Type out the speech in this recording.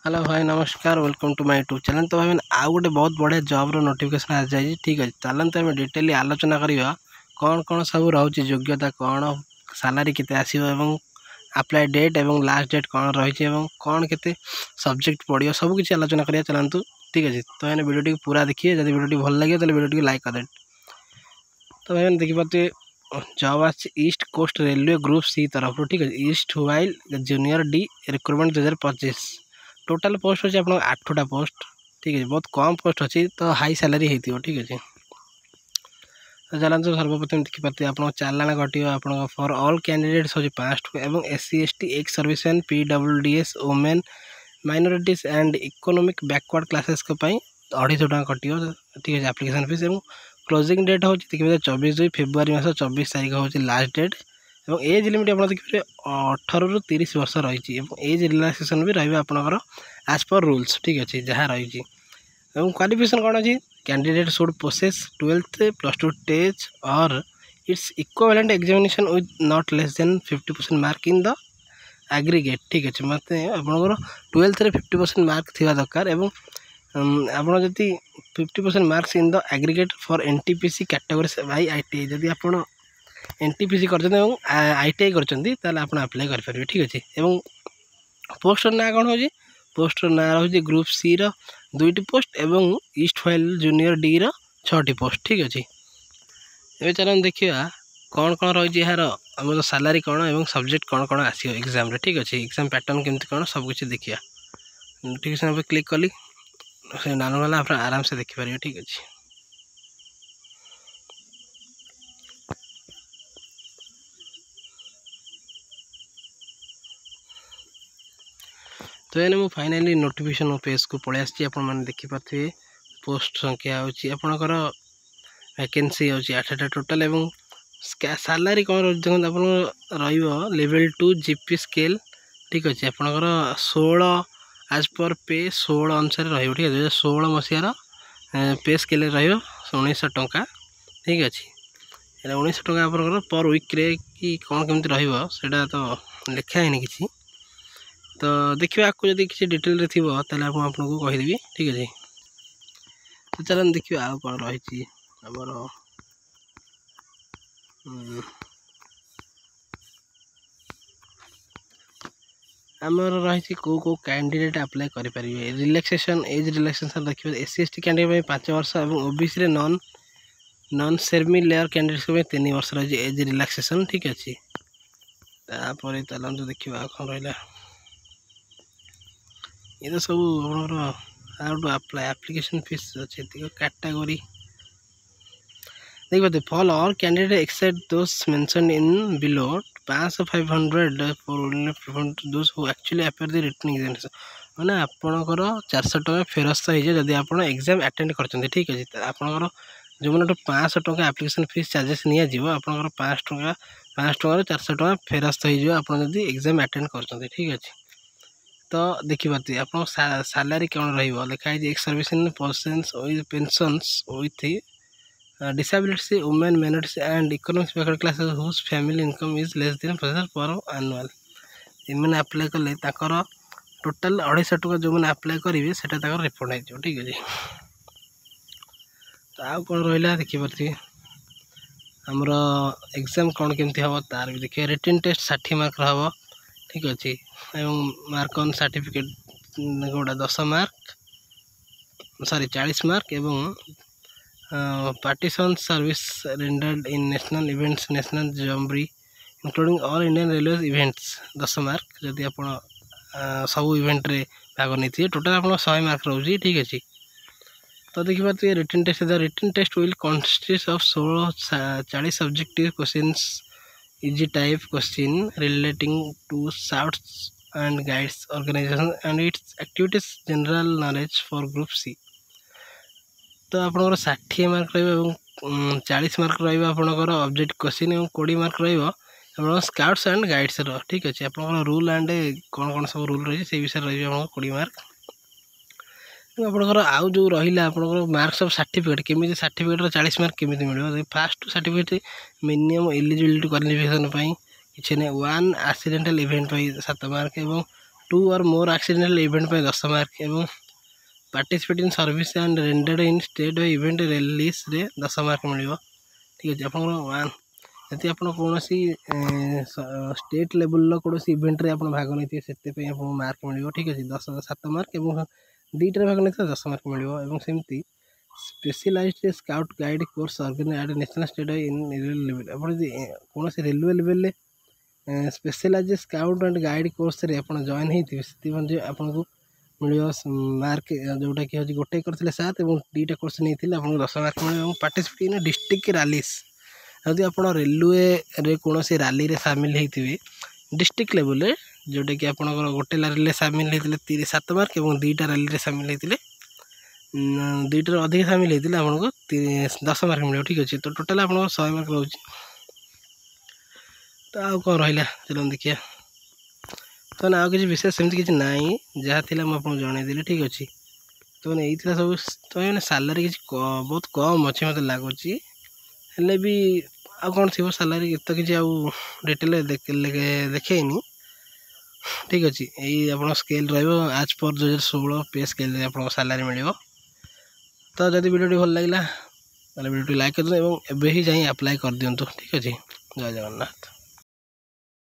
Hello भाई नमस्कार welcome to my YouTube channel. तो भाई मैंने आउ गोटे बहुत बढ़िया जॉब्र नोटिफिकेशन आ जाए। ठीक अच्छे चलते आम डिटेली आलोचना करवा कौन कौन सब रोचे योग्यता कौन सालारी केते आसो अप्लाई डेट और लास्ट डेट कौन रही कौन के सब्जेक्ट पड़ो सब किसी आलोचना करा चलतु। ठीक अच्छे तो मैंने वीडियो टी पूरा देखिए जब वीडियो भल लगे तो वीडियो लाइक कर दे। तो भाई देखिए जॉब आ east coast railway group C तरफ। ठीक है east while junior D recruitment 2025 total post अच्छे आप 8टा पोस्ट। ठीक है बहुत कम पोस्ट अच्छी तो हाई सैलरी होती। ठीक अच्छे तो चलते सर्वप्रथम देखिए आप चालाण कटे आप फॉर ऑल कैंडिडेट्स हूँ 5 और SC ST एक serviceman PWDS women minorities and economic backward classes 250 टका कटो। ठीक है एप्लिकेशन फीस और क्लोजिंग डेट हूँ देखिए 24 फेब्रुआरी मास 24 तारीख हूँ लास्ट डेट और एज लिमिट आप देखिए 18 ରୁ 30 वर्ष रही एज रिलैक्सेशन भी रहा आपंकर एज पर रूल्स। ठीक अच्छे जहाँ रही क्वालिफिकेशन कौन अच्छी कैंडिडेट शुड पोसेस 12th +2 टेज और it's equivalent examination with not less than 50% mark in the aggregate. ठीक अच्छे मत आपंकर 12th 50% मार्क थी दरकार आप जदि 50% marks in the aggregate for NTPC category by ITI जदि आप NTPC कर ITI कर अप्लाई करेंगे। ठीक अच्छे पोस्टर ना कौन हो पोस्टर ना रही ग्रुप सी रो 2टी पोस्ट और ईस्ट वाइल जूनियर डी रो 6टी पोस्ट। ठीक अच्छे ये चल देखा कौन कौन रही यार आम सालारी कौन और सब्जेक्ट कौन कौन आसो एग्जाम। ठीक अच्छे एग्जाम पैटर्न केमती कौन सब किसी देखिए नोटिफिकेशन क्लिक कली से नाम गला आप आराम से देखिपारे। ठीक अच्छे तो ये मुझे फाइनाली नोटिफिकेशन पेज को पलि आसमें देखिपे पोस्ट संख्या होकर वैकेंसी अच्छी 8टा टोटाल और सालारी कौन आप लेवल 2 GP स्केल। ठीक अच्छे आपंकर 16 एज पर पे 16 अनुसार रही। ठीक है 2016 मसीहार पे स्केल रही 1900 टंका। ठीक अच्छे 1900 टंका आपंकर पर वीक्रे कि कौन केमती रहा तो लिखाही किसी तो देखिए आपको जब किसी डिटेल रे थी आपको कहीदेवी। ठीक अच्छे तो चलन देखिए आउ कौन रही आमर रही कौ कैंडिडेट अप्लाई करेंगे रिलैक्सेशन एज रिलैक्सेशन देखिए SC ST कैंडिडेट 5 वर्ष और OBC रे नॉन सेर्मी लेयर कैंडिडेट 3 वर्ष रही एज रिलैक्सेशन। ठीक अच्छे तापर चलते देखिए कौन रहा ये तो सब how to apply application fees अच्छे कैटेगरी देखिए for all candidate except those mentioned in below 500-500 for those who actually appear the written examination मैंने आपणकर 400 टका फेरस्त हो जब आप एग्जाम अटेंड कर। ठीक अच्छे आपंकर जो मैंने 500 टका एप्लिकेशन फीस चार्जेस निजी आपंकर 500 टकर 400 टका फेरस्त हो एग्जाम अटेंड कर। ठीक अच्छे तो देखिए आप सालारी कौन रखाई ex service in persons with pensions with disability women minorities and economic backward classes whose family income is less than 50,000 per annual मैंने अप्लाई कले टोटाल 250 टका जो मैंने अप्लाई करेंगे से रिफंड हो। ठीक अच्छे तो आउ कौन रहा देखिए आमर एग्जाम कौन केमती हम तार भी देखिए रिटन टेस्ट 60 मार्क हम। ठीक अच्छे मार्क ऑन सर्टिफिकेट गोटा 10 मार्क 40 मार्क एवं participation service rendered in national events national jamboree including all Indian railway events 10 mark जदि आप सब इवेंट रे भाग नहीं टोटाल आप 100 मार्क रोचे। ठीक अच्छे तो देखिए written test will consist of 40 subjective questions easy type question relating to scouts and guides organisation and its activities general knowledge for group C. तो आपंकर 60 मार्क रही 40 मार्क रहा ऑब्जेक्ट क्वेश्चन और 20 मार्क रहा स्काउट्स एंड गाइड्स। ठीक अच्छे आप rule and कौन कौन सब रूल रही से विषय रही 20 मार्क आपंकर आउ जो रहा आपंकर मार्क्स ऑफ सर्टिफिकेट केमी सर्टिफिकेट 40 मार्क केमी मिले first certificate minimum eligibility qualification किसी नहीं 1 एक्सीडेंटल इवेंट 7 मार्क और 2 or more accidental event पे 10 मार्क एवं participate in service and rendered in state event release रे 10 मार्क मिलियो। ठीक अच्छे आप यदि आप कौन स्टेट लेवल कौन इवेंट रे आप भाग नहीं से मार्क मिल। ठीक अच्छे 7 मार्क और 2टे भाग नहीं 10 मार्क मिल। सेमती specialised scout guide course organised national state in level आप कौन railway level specialise scout and guide course रे आप जॉइन होते से आपको मिल मार्क जोटा कि हूँ गोटे करते 7 और 2टा कोर्स नहीं आपको 10 मार्क मिले। पार्टिसिपेट इन डिस्ट्रिक्ट रैलीज यदि आप रेलवे रे कौन रैली रे सामिल होते डिस्ट्रिक्ट लेवल जोटा कि आप गोटे रैली सामिल होते 7 मार्क और 2टा रैली रे सामिल होते 2टार अधिक सामिल होते आपको 10 मार्क मिले। ठीक अच्छे तो टोटाल आप 100 मार्क रोचे। तो आउ कौन रहा चलो देखिए तो ना किसी विशेष सेमती किसी ना जहाँ थी मुझे जनईदेली। ठीक अच्छे तो यही सब तो मैंने सालारी किसी बहुत कम अच्छे मत लगुच हेल्ले भी आ कौन थी सालारी तो किसी आउ डिटेल देखनी। ठीक अच्छे यही आप स्केल रज पर 2016 पे स्केल आप सालारी मिल। तो जब वीडियो भल लगे वीडियो लाइक कर एवं एवं ही जाए अप्लाई कर दिंतु। ठीक अच्छे जय जगन्नाथ।